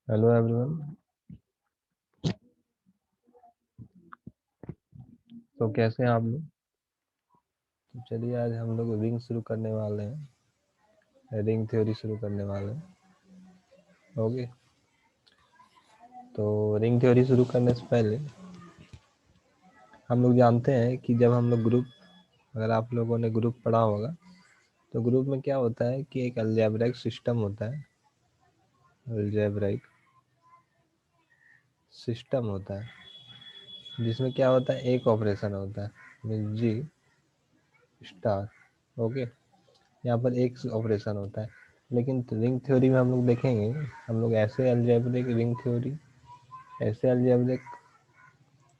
Hello everyone. तो कैसे हैं आप लोग? तो चलिए आज हम लोग रिंग शुरू करने वाले हैं, रिंग थ्योरी शुरू करने वाले हैं। ओके, तो रिंग थ्योरी शुरू करने से पहले हम लोग जानते हैं कि जब हम लोग ग्रुप, अगर आप लोगों ने ग्रुप पढ़ा होगा तो ग्रुप में क्या होता है कि एक अलजेब्रिक सिस्टम होता है, अलजेब्रिक सिस्टम होता है जिसमें क्या होता है, एक ऑपरेशन होता है जी स्टार। ओके, यहाँ पर एक ऑपरेशन होता है। लेकिन रिंग थ्योरी में हम लोग देखेंगे, हम लोग ऐसे अलजेब्रिक रिंग थ्योरी, ऐसे अलजेब्रिक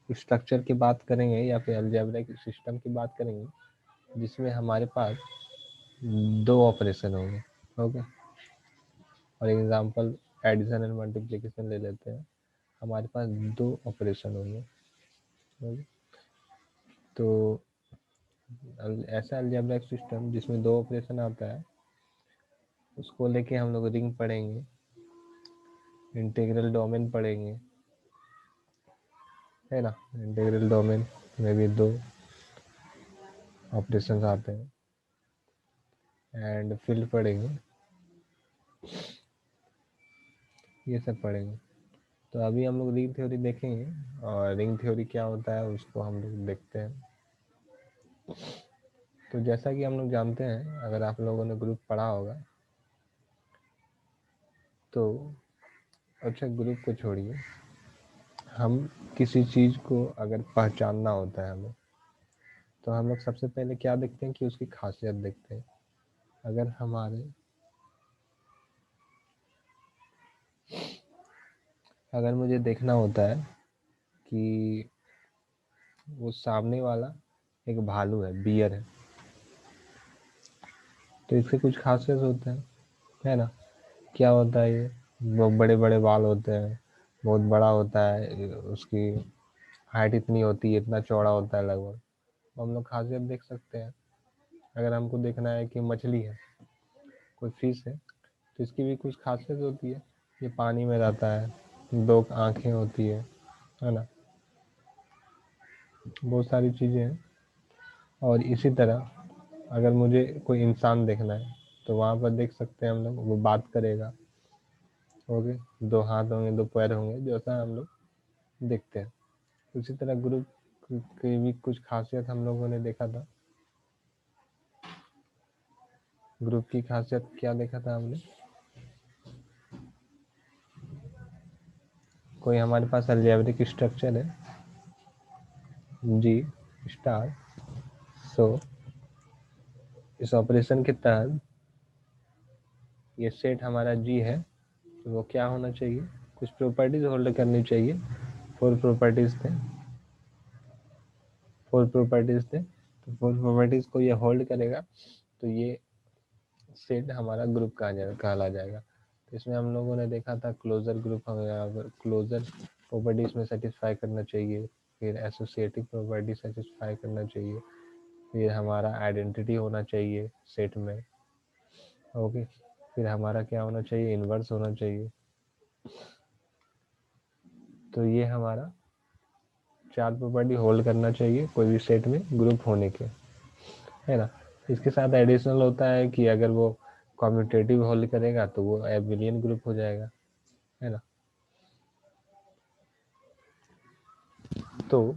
स्ट्रक्चर की बात करेंगे या फिर अलजेब्रिक सिस्टम की बात करेंगे जिसमें हमारे पास दो ऑपरेशन होंगे। ओके, और एग्जांपल एडिशन एंड मल्टीप्लिकेशन ले लेते हैं, हमारे पास दो ऑपरेशन होंगे। ओके, तो ऐसा अलजेब्रिक सिस्टम जिसमें दो ऑपरेशन आता है उसको लेके हम लोग रिंग पढ़ेंगे, इंटीग्रल डोमेन पढ़ेंगे, है ना। इंटीग्रल डोमेन में भी दो ऑपरेशंस आते हैं, एंड फील्ड पढ़ेंगे, ये सब पढ़ेंगे। तो अभी हम लोग रिंग थ्योरी देखेंगे और रिंग थ्योरी क्या होता है उसको हम लोग देखते हैं। तो जैसा कि हम लोग जानते हैं, अगर आप लोगों ने ग्रुप पढ़ा होगा तो, अच्छा ग्रुप को छोड़िए, हम किसी चीज़ को अगर पहचानना होता है हमें तो हम लोग सबसे पहले क्या देखते हैं कि उसकी खासियत देखते हैं। अगर हमारे, अगर मुझे देखना होता है कि वो सामने वाला एक भालू है, बियर है, तो इसके कुछ खासियत होते हैं, है ना। क्या होता है ये, बहुत बड़े बड़े बाल होते हैं, बहुत बड़ा होता है, उसकी हाइट इतनी होती है, इतना चौड़ा होता है लगभग। तो हम लोग खासियत देख सकते हैं। अगर हमको देखना है कि मछली है, कोई फिश है, तो इसकी भी कुछ खासियत होती है, ये पानी में रहता है, दो आँखें होती है ना, बहुत सारी चीज़ें हैं। और इसी तरह अगर मुझे कोई इंसान देखना है तो वहाँ पर देख सकते हैं हम लोग, वो बात करेगा। ओके, दो हाथ होंगे, दो पैर होंगे, जैसा हम लोग देखते हैं। उसी तरह ग्रुप की भी कुछ खासियत हम लोगों ने देखा था। ग्रुप की खासियत क्या देखा था हमने, कोई हमारे पास अलजेब्रिक स्ट्रक्चर है जी स्टार, सो इस ऑपरेशन के तहत ये सेट हमारा जी है, तो वो क्या होना चाहिए, कुछ प्रॉपर्टीज होल्ड करनी चाहिए। फोर प्रॉपर्टीज थे, फोर प्रॉपर्टीज थे, तो फोर प्रॉपर्टीज को ये होल्ड करेगा तो ये सेट हमारा ग्रुप कहला जाएगा। तो इसमें हम लोगों ने देखा था क्लोजर ग्रुप, हमें क्लोजर प्रॉपर्टी इसमें सेटिस्फाई करना चाहिए, फिर एसोसिएटिव प्रॉपर्टी सेटिस्फाई करना चाहिए, फिर हमारा आइडेंटिटी होना चाहिए सेट में। ओके, फिर हमारा क्या होना चाहिए, इन्वर्स होना चाहिए। तो ये हमारा चार प्रॉपर्टी होल्ड करना चाहिए कोई भी सेट में ग्रुप होने के, है ना। इसके साथ एडिशनल होता है कि अगर वो कम्यूटेटिव होल्ड करेगा तो वो एबिलियन ग्रुप हो जाएगा, है ना। तो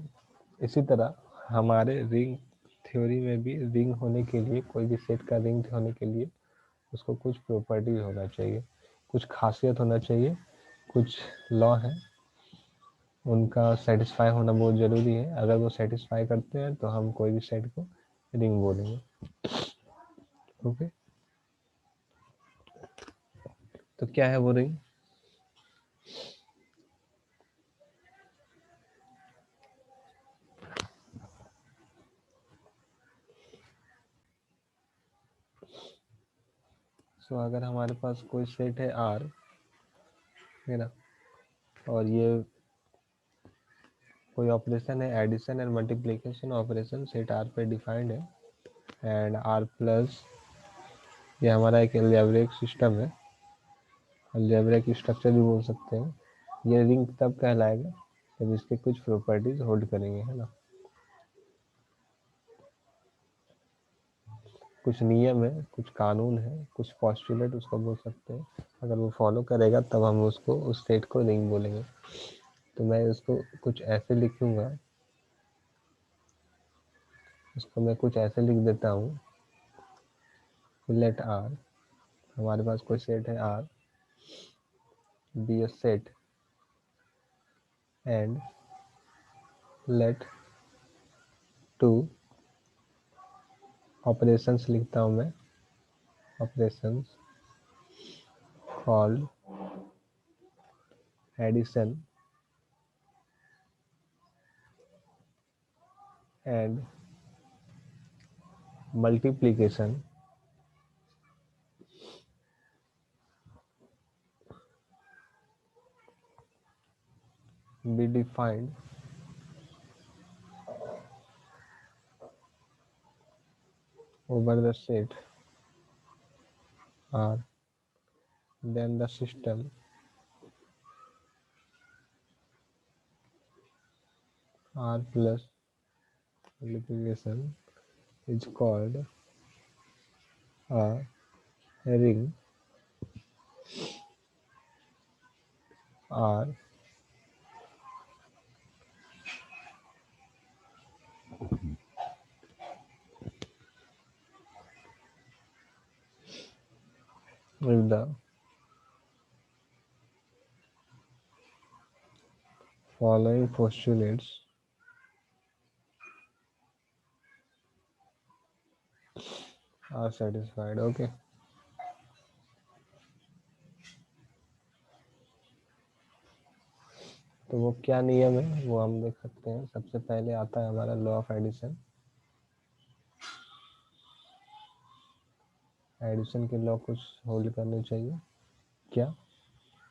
इसी तरह हमारे रिंग थ्योरी में भी रिंग होने के लिए, कोई भी सेट का रिंग होने के लिए उसको कुछ प्रॉपर्टी होना चाहिए, कुछ खासियत होना चाहिए, कुछ लॉ है, उनका सेटिस्फाई होना बहुत ज़रूरी है। अगर वो सेटिस्फाई करते हैं तो हम कोई भी सेट को रिंग बोलेंगे। ओके, तो क्या है वो रिंग? सो अगर हमारे पास कोई सेट है आर, है ना, और ये कोई ऑपरेशन है addition and multiplication operation set R पे डिफाइंड है, एंड आर प्लस, ये हमारा एक अलजेब्रिक सिस्टम है, अलजेब्रिक स्ट्रक्चर भी बोल सकते हैं। ये रिंग तब कहलाएगा जब इसके कुछ प्रॉपर्टीज होल्ड करेंगे, है ना। कुछ नियम है, कुछ कानून है, कुछ पॉस्टुलेट उसको बोल सकते हैं। अगर वो फॉलो करेगा तब हम उसको, उस सेट को रिंग बोलेंगे। तो मैं उसको कुछ ऐसे लिखूंगा, उसको मैं कुछ ऐसे लिख देता हूँ, लेट आर, हमारे पास कोई सेट है R, be a set and let two operations लिखता हूँ मैं, operations called addition and multiplication be defined over the set R, then the system R plus multiplication is called a ring R if the following postulates are satisfied. Okay. तो वो क्या नियम है वो हम देख सकते हैं। सबसे पहले आता है हमारा लॉ ऑफ एडिशन। एडिशन के लॉ कुछ होल्ड करने चाहिए क्या,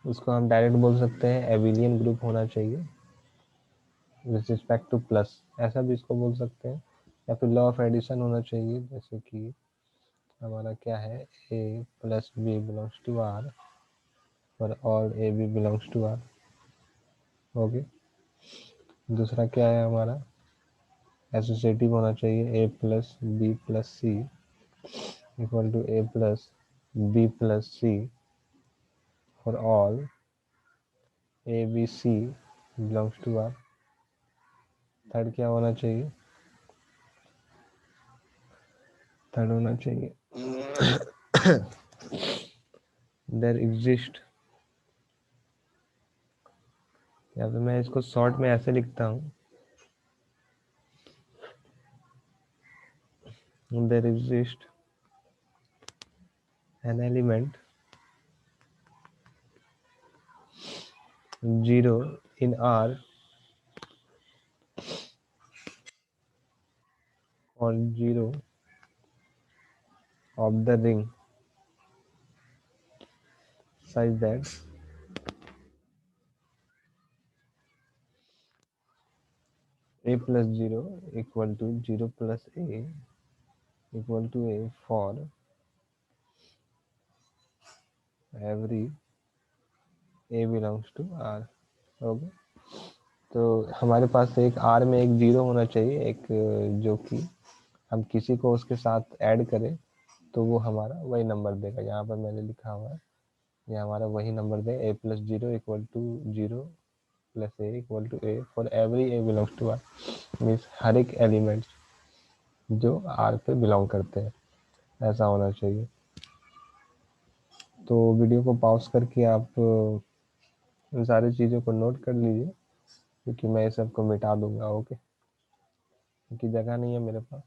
उसको हम डायरेक्ट बोल सकते हैं एबिलियन ग्रुप होना चाहिए विथ रिस्पेक्ट टू प्लस, ऐसा भी इसको बोल सकते हैं। या फिर लॉ ऑफ एडिशन होना चाहिए, जैसे कि हमारा क्या है, A plus B belongs to R for all A B belongs to R. Okay. दूसरा क्या है हमारा, एसोसिएटिव होना चाहिए, A plus B plus C equal to A plus B plus C for all A B C belongs to R. Third क्या होना चाहिए, third होना चाहिए देयर एग्जिस्ट, या फिर मैं इसको शॉर्ट में ऐसे लिखता हूँ, there exist an element 0 in R or 0 of the ring such that a plus 0 equal to 0 plus a equal to a for every a belongs to R। Okay. तो हमारे पास एक R में एक 0 होना चाहिए, एक जो कि हम किसी को उसके साथ ऐड करें तो वो हमारा वही नंबर देगा। यहाँ पर मैंने लिखा हुआ है, ये हमारा वही number they, a plus 0 equal to 0 plus a equal to a for every a belongs to R, means हर एक एलिमेंट जो R पे बिलोंग करते हैं, ऐसा होना चाहिए। तो वीडियो को पॉज करके आप इन सारी चीज़ों को नोट कर लीजिए, क्योंकि मैं इस सबको मिटा दूंगा। ओके, क्योंकि जगह नहीं है मेरे पास,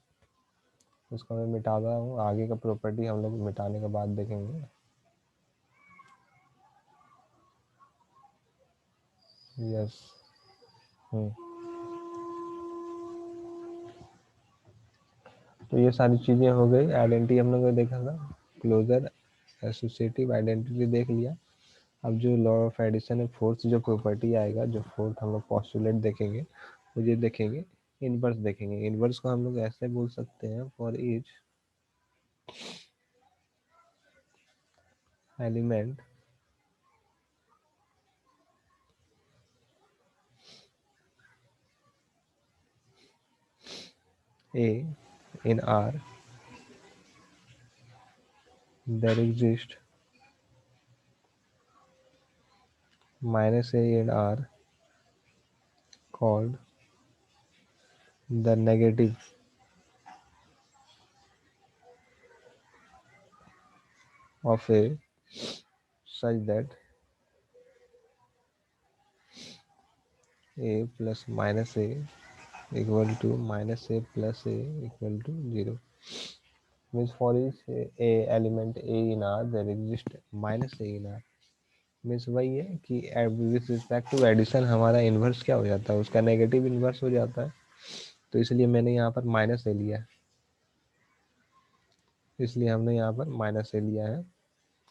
उसको मैं मिटा रहा हूँ। आगे का प्रॉपर्टी हम लोग मिटाने के बाद देखेंगे। यस। तो ये सारी चीज़ें हो गई। आइडेंटिटी हम लोग ने देखा था, क्लोजर एसोसिएटिव आइडेंटिटी देख लिया। अब जो लॉ ऑफ एडिशन है, फोर्थ जो प्रॉपर्टी आएगा, जो फोर्थ हम लोग पॉस्टुलेट देखेंगे, वो ये देखेंगे, इनवर्स देखेंगे। इनवर्स को हम लोग ऐसे बोल सकते हैं, for each element A in R, there exists minus A in R called the negative of A such that A plus minus A equal to minus A plus A equal to 0. Means for each A element A in R there exists minus A in R. Means वही है कि with respect to addition हमारा inverse क्या हो जाता है, उसका negative inverse हो जाता है। तो इसलिए मैंने यहाँ पर माइनस ए लिया है, इसलिए हमने यहाँ पर माइनस ए लिया है।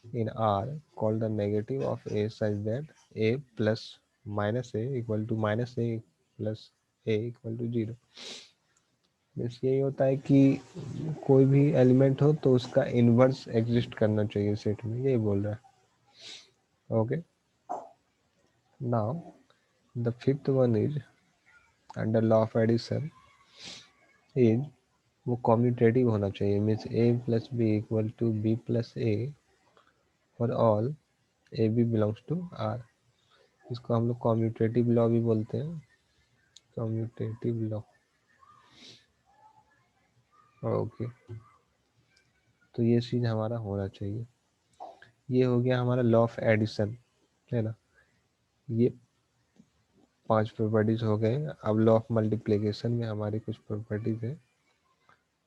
In R call the negative of A such that A plus minus A equal to minus A plus A equal to 0। Means यही होता है कि कोई भी एलिमेंट हो तो उसका इन्वर्स एग्जिस्ट करना चाहिए सेट में, यही बोल रहा है। Okay, now the fifth one is under law of addition is वो कॉम्यूटेटिव होना चाहिए। Means A plus B equal to B plus A for all A B belongs to R. इसको हम लोग कॉम्यूटेटिव लॉ भी बोलते हैं, कॉम्यूटेटिव लॉ। ओके, तो ये चीज़ हमारा होना चाहिए। ये हो गया हमारा लॉ ऑफ एडिशन, है ना। ये 5 प्रॉपर्टीज हो गए। अब लॉ ऑफ मल्टीप्लिकेशन में हमारी कुछ प्रॉपर्टीज है।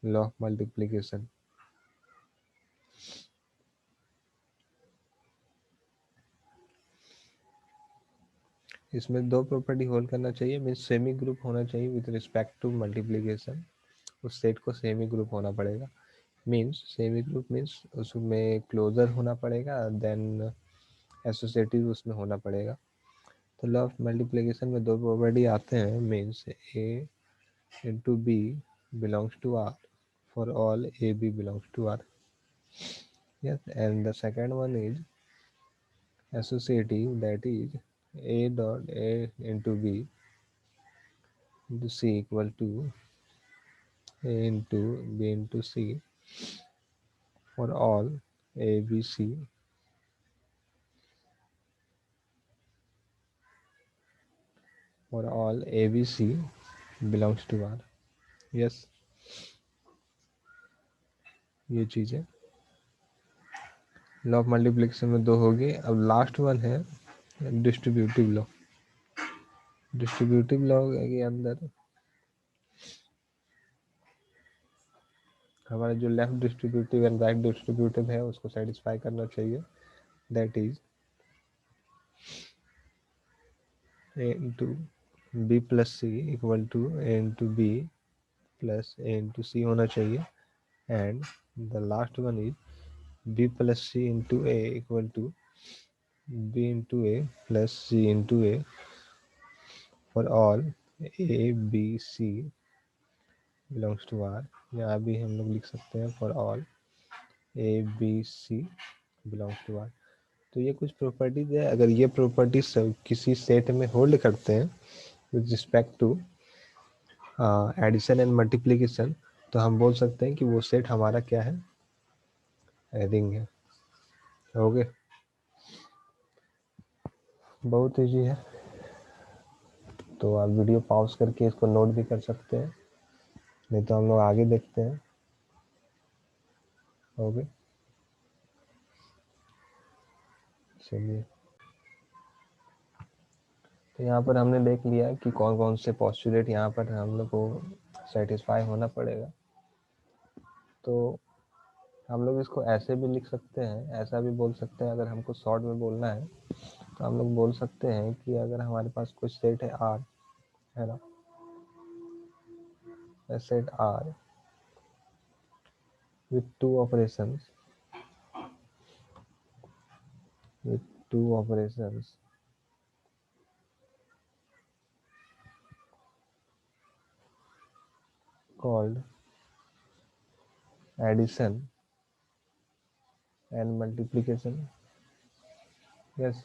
लॉ ऑफ मल्टीप्लिकेशन, इसमें 2 प्रॉपर्टी होल्ड करना चाहिए। मीन्स सेमी ग्रुप होना चाहिए विद रिस्पेक्ट टू मल्टीप्लिकेशन, उस सेट को सेमी ग्रुप होना पड़ेगा। मीन्स सेमी ग्रुप मीन्स उसमें क्लोजर होना पड़ेगा, देन एसोसिएटिव उसमें होना पड़ेगा। तो लॉ ऑफ मल्टीप्लिकेशन में 2 प्रॉपर्टी आते हैं। Means A into B belongs to R for all A B belongs to R. Yes, and the second one is associative, that is a dot a into b into c equal to a into b into c for all a b c for all a b c belongs to R। Yes, ये चीज़ है। Law of multiplication में 2 हो गए। अब last one है distributive law. Distributive law के अंदर हमारा जो left distributive and right distributive है उसको सेटिस्फाई करना चाहिए। That is a into b plus C equal to a into b plus a into c होना चाहिए। And the last one is b plus c into a equal to b into a plus c into a for all a b c belongs to r। यहाँ भी हम लोग लिख सकते हैं for all a b c belongs to r। तो ये कुछ प्रॉपर्टीज है। अगर ये प्रॉपर्टीज किसी सेट में होल्ड करते हैं with respect to addition and multiplication, तो हम बोल सकते हैं कि वो सेट हमारा क्या है, रिंग है। ओके, बहुत ईजी है। तो आप वीडियो पॉज करके इसको नोट भी कर सकते हैं, नहीं तो हम लोग आगे देखते हैं। ओके, चलिए। तो यहाँ पर हमने देख लिया कि कौन कौन से पॉस्टुलेट यहाँ पर हम लोग को सेटिस्फाई होना पड़ेगा। तो हम लोग इसको ऐसे भी लिख सकते हैं, ऐसा भी बोल सकते हैं। अगर हमको शॉर्ट में बोलना है तो हम लोग बोल सकते हैं कि अगर हमारे पास कुछ सेट है आर, है ना, set R with two operations with two operations called addition and multiplication। yes,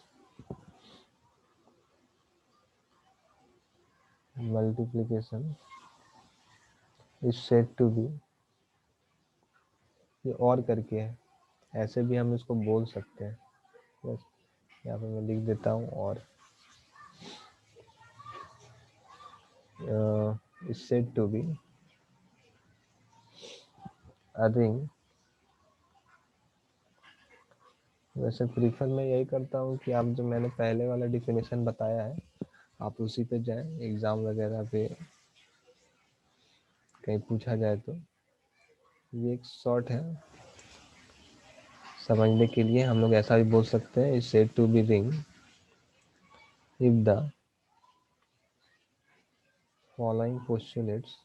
multiplication is said to be, ये और करके है, ऐसे भी हम इसको बोल सकते हैं। बस यहाँ पे मैं लिख देता हूँ और is said to be a ring. वैसे प्रीफर मैं यही करता हूँ कि आप जो मैंने पहले वाला डिफिनेशन बताया है आप उसी पे जाएं, एग्ज़ाम वगैरह पे कहीं पूछा जाए तो ये एक शॉर्ट है समझने के लिए। हम लोग ऐसा भी बोल सकते हैं, is said to be ring if the following postulates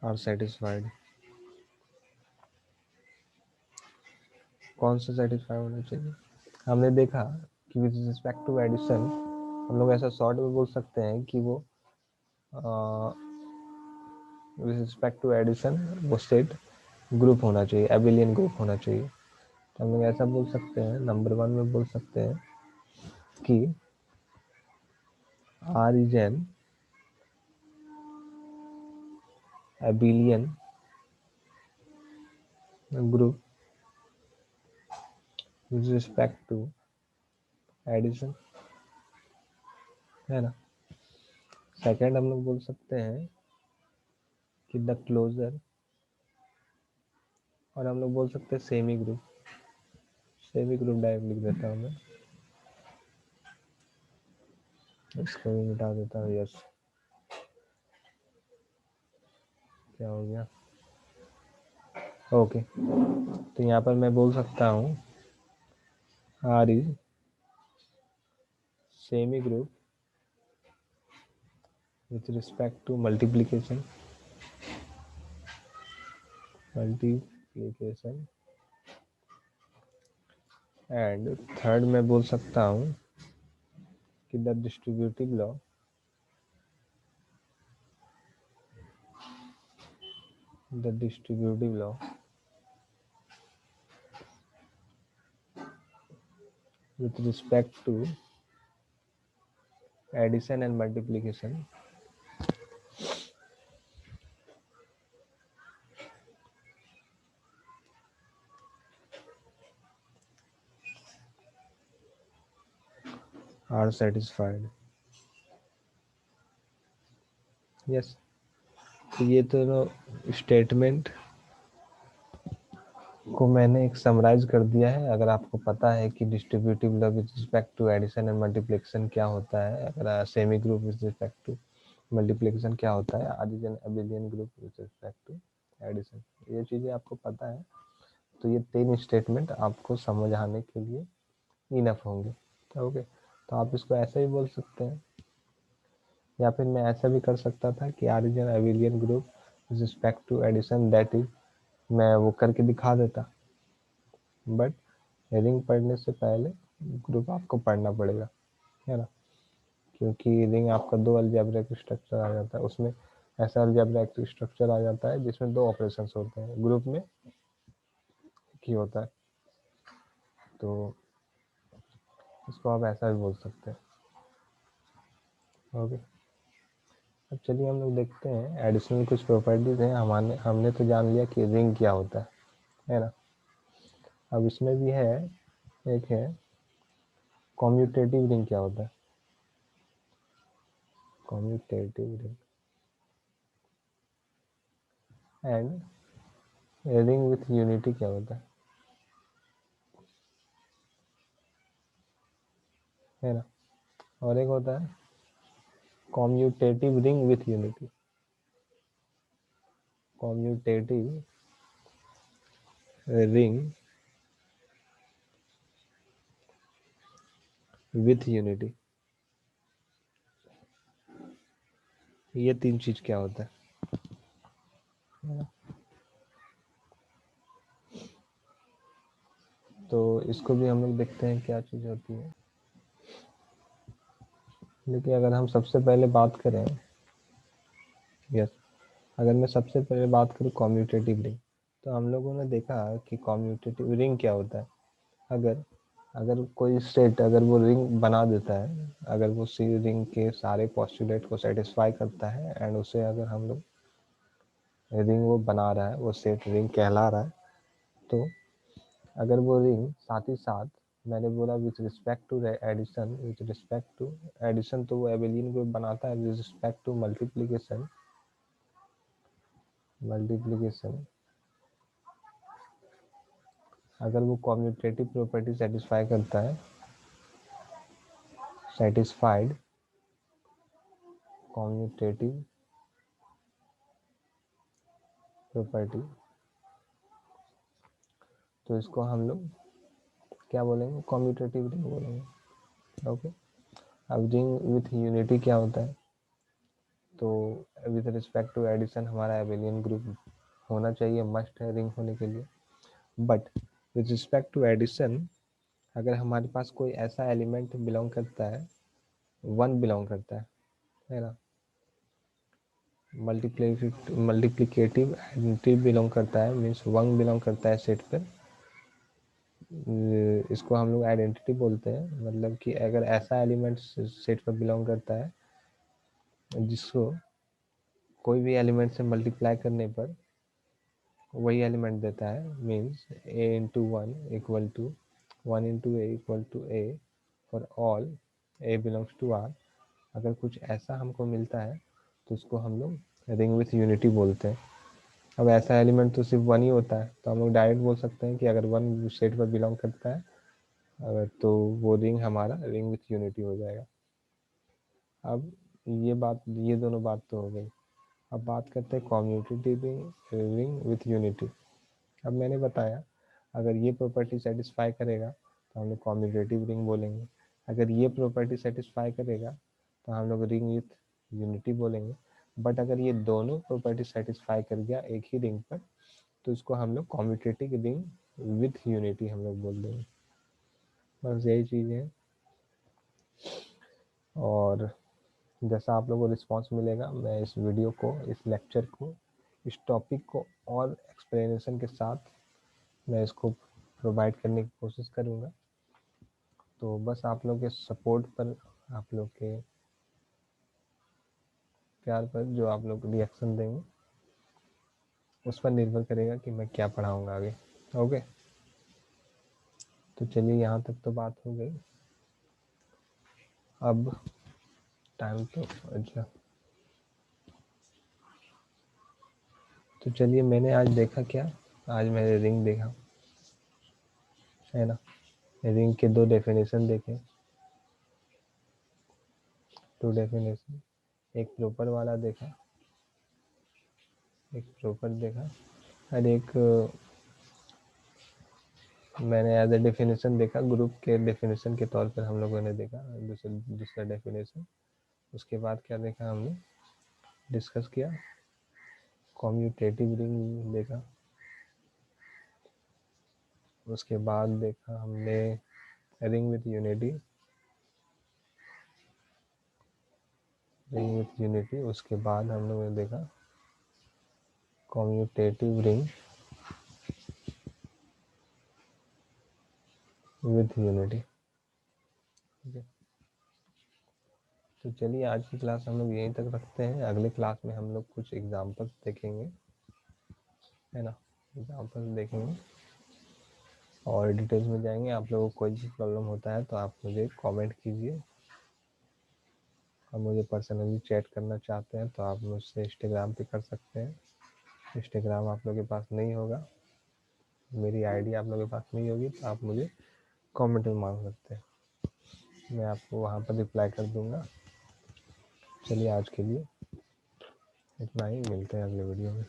are satisfied. कौन सा सेटिस्फाई होना चाहिए? हमने देखा कि विद रिस्पेक्ट टू एडिशन हम लोग ऐसा शॉर्ट में बोल सकते हैं कि वो विद रिस्पेक्ट टू एडिशन वो सेट ग्रुप होना चाहिए, एबिलियन ग्रुप होना चाहिए। तो हम लोग ऐसा बोल सकते हैं, नंबर 1 में बोल सकते हैं कि R is an abelian group with respect to addition, है ना। सेकंड हम लोग बोल सकते हैं कि द क्लोजर, और हम लोग बोल सकते हैं semi group. Semi group direct लिख देता हूँ मैं, इसको भी मिटा देता हूँ। यस, क्या हो गया? ओके, तो यहाँ पर मैं बोल सकता हूँ R is semi group with respect to multiplication and third मैं बोल सकता हूँ कि the distributive law with respect to addition and multiplication are satisfied। Yes, तो ये दोनों स्टेटमेंट को मैंने एक समराइज कर दिया है। अगर आपको पता है कि distributive law with respect to addition and multiplication क्या होता है, अगर semi group with respect to multiplication क्या होता है, addition abelian group with respect to addition, ये चीज़ें आपको पता है, तो ये 3 स्टेटमेंट आपको समझ आने के लिए इनफ होंगे। ओके, तो आप इसको ऐसे ही बोल सकते हैं, या फिर मैं ऐसा भी कर सकता था कि R is an abelian group with respect to addition, that is, मैं वो करके दिखा देता। बट रिंग पढ़ने से पहले ग्रुप आपको पढ़ना पड़ेगा, है ना, क्योंकि रिंग आपका 2 अलजेब्रिक स्ट्रक्चर आ जाता है, उसमें ऐसा अलजेब्रिक स्ट्रक्चर आ जाता है जिसमें 2 ऑपरेशंस होते हैं, ग्रुप में एक ही होता है। तो इसको आप ऐसा भी बोल सकते हैं। ओके, अब चलिए हम लोग देखते हैं एडिशनल कुछ प्रॉपर्टीज हैं। हमने तो जान लिया कि रिंग क्या होता है ना। अब इसमें भी है, एक है कॉम्यूटेटिव रिंग। क्या होता है commutative ring? And ring with unity क्या होता है ना। और एक होता है commutative ring with unity. Commutative ring with unity, ये 3 चीज क्या होता है ना? तो इसको भी हम लोग देखते हैं क्या चीज होती है। लेकिन अगर हम सबसे पहले बात करें, यस, अगर मैं सबसे पहले बात करूँ कॉम्यूटेटिव रिंग, तो हम लोगों ने देखा कि कॉम्यूटेटिव रिंग क्या होता है। अगर अगर कोई स्टेट अगर वो रिंग बना देता है, अगर वो सी रिंग के सारे पोस्टुलेट को सेटिस्फाई करता है एंड उसे अगर हम लोग रिंग वो बना रहा है, वो सेट रिंग कहला रहा है, तो अगर वो रिंग साथ ही साथ मैंने बोला with respect to addition, with respect to addition तो वो एबेलियन ग्रुप बनाता है, with respect to multiplication, multiplication अगर वो कॉम्यूटेटिव प्रॉपर्टी सेटिस्फाई करता है, सेटिस्फाइड कॉम्यूटेटिव प्रॉपर्टी, तो इसको हम लोग क्या बोलेंगे, कॉम्यूटेटिव रिंग बोलेंगे। ओके, अब रिंग विथ यूनिटी क्या होता है, तो विथ रिस्पेक्ट टू एडिशन हमारा एबेलियन ग्रुप होना चाहिए, मस्ट है रिंग होने के लिए। But with respect to addition अगर हमारे पास कोई ऐसा एलिमेंट बिलोंग करता है, वन बिलोंग करता है ना, मल्टीप्लिकेटिव आइडेंटिटी बिलोंग करता है, मीन्स वन बिलोंग करता है सेट पे, इसको हम लोग आइडेंटिटी बोलते हैं। मतलब कि अगर ऐसा एलिमेंट सेट पर बिलोंग करता है जिसको कोई भी एलिमेंट से मल्टीप्लाई करने पर वही एलिमेंट देता है, means A into one equal to one into a equal to a for all a belongs to R, अगर कुछ ऐसा हमको मिलता है तो उसको हम लोग रिंग विथ यूनिटी बोलते हैं। अब ऐसा एलिमेंट तो सिर्फ वन ही होता है, तो हम लोग डायरेक्ट बोल सकते हैं कि अगर वन सेट पर बिलोंग करता है अगर, तो वो रिंग हमारा रिंग विथ यूनिटी हो जाएगा। अब ये दोनों बात तो हो गई। अब बात करते हैं कॉम्यूटेटिव रिंग विथ यूनिटी। अब मैंने बताया अगर ये प्रॉपर्टी सेटिस्फाई करेगा तो हम लोग कॉम्यूटेटिव रिंग बोलेंगे, अगर ये प्रॉपर्टी सेटिस्फाई करेगा तो हम लोग रिंग विथ यूनिटी बोलेंगे। बट अगर ये दोनों प्रॉपर्टी सेटिस्फाई कर गया एक ही रिंग पर तो इसको हम लोग कॉम्यूटेटिव रिंग विथ यूनिटी हम लोग बोल देंगे। बस यही चीज़ है। और जैसा आप लोगों को रिस्पांस मिलेगा, मैं इस वीडियो को, इस लेक्चर को, इस टॉपिक को और एक्सप्लेनेशन के साथ मैं इसको प्रोवाइड करने की कोशिश करूँगा। तो बस आप लोग के सपोर्ट पर, आप लोग के प्यार पर जो आप लोग रिएक्शन देंगे उस पर निर्भर करेगा कि मैं क्या पढ़ाऊँगा आगे। ओके, तो चलिए यहाँ तक तो बात हो गई। अब टाइम तो अच्छा, तो चलिए मैंने आज देखा क्या, आज मैंने रिंग देखा है ना, रिंग के दो डेफिनेशन देखे, टू डेफिनेशन, एक प्रॉपर वाला देखा, एक प्रॉपर देखा, और एक मैंने एज ए डेफिनेशन देखा, ग्रुप के डेफिनेशन के तौर पर हम लोगों ने देखा दूसरा डेफिनेशन। उसके बाद क्या देखा हमने, डिस्कस किया, कॉम्यूटेटिव रिंग देखा। उसके बाद देखा हमने ring with unity, ring with unity. उसके बाद हम लोगों ने देखा कॉम्यूटेटिव रिंग विथ यूनिटी। तो चलिए आज की क्लास हम लोग यहीं तक रखते हैं, अगले क्लास में हम लोग कुछ एग्जाम्पल्स देखेंगे, है ना, एग्जाम्पल्स देखेंगे और डिटेल्स में जाएंगे। आप लोगों को कोई भी प्रॉब्लम होता है तो आप मुझे कमेंट कीजिए, और मुझे पर्सनली चैट करना चाहते हैं तो आप मुझसे इंस्टाग्राम पे कर सकते हैं। इंस्टाग्राम आप लोगों के पास नहीं होगा, मेरी आईडी आप लोगों के पास नहीं होगी, तो आप मुझे कमेंट में मांग सकते हैं, मैं आपको वहाँ पर रिप्लाई कर दूँगा। चलिए आज के लिए इतना ही, मिलते हैं अगले वीडियो में।